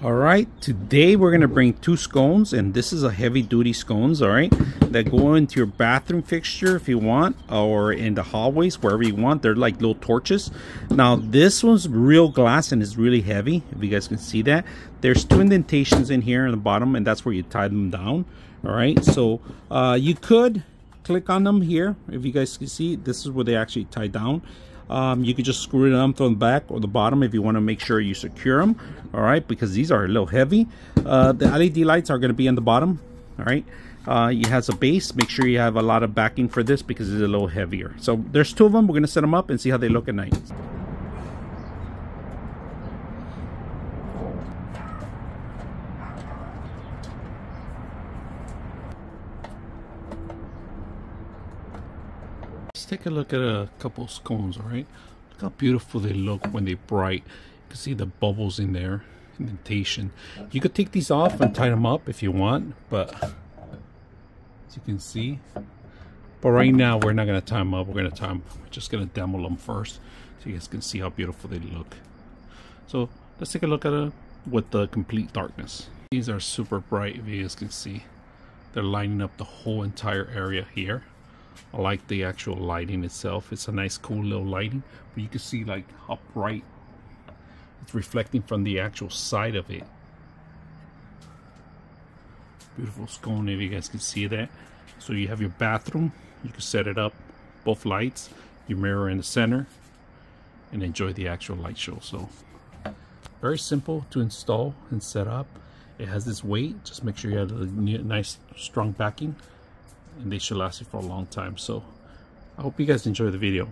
All right, today we're gonna bring two scones, and this is a heavy-duty scones, all right, that go into your bathroom fixture if you want, or in the hallways, wherever you want. They're like little torches. Now this one's real glass and is really heavy, if you guys can see that. There's two indentations in here in the bottom, and that's where you tie them down. All right, so you could click on them here. If you guys can see, this is where they actually tie down. You could just screw them from the back or the bottom if you want to make sure you secure them. All right, because these are a little heavy. The LED lights are going to be on the bottom. All right, it has a base. Make sure you have a lot of backing for this because it's a little heavier. So there's two of them. We're going to set them up and see how they look at night. Let's take a look at a couple of scones. All right, look how beautiful they look when they're bright. You can see the bubbles in there, indentation. You could take these off and tie them up if you want, but as you can see, but right now we're not going to tie them up. We're just going to demo them first so you guys can see how beautiful they look. So let's take a look at it with the complete darkness. These are super bright. If you guys can see, they're lighting up the whole entire area here. I like the actual lighting itself. It's a nice cool little lighting, but you can see like how bright it's reflecting from the actual side of it. Beautiful scone, if you guys can see that. So you have your bathroom, you can set it up, both lights, your mirror in the center, and enjoy the actual light show. So very simple to install and set up. It has this weight, just make sure you have a nice strong backing, and they should last you for a long time. So I hope you guys enjoy the video.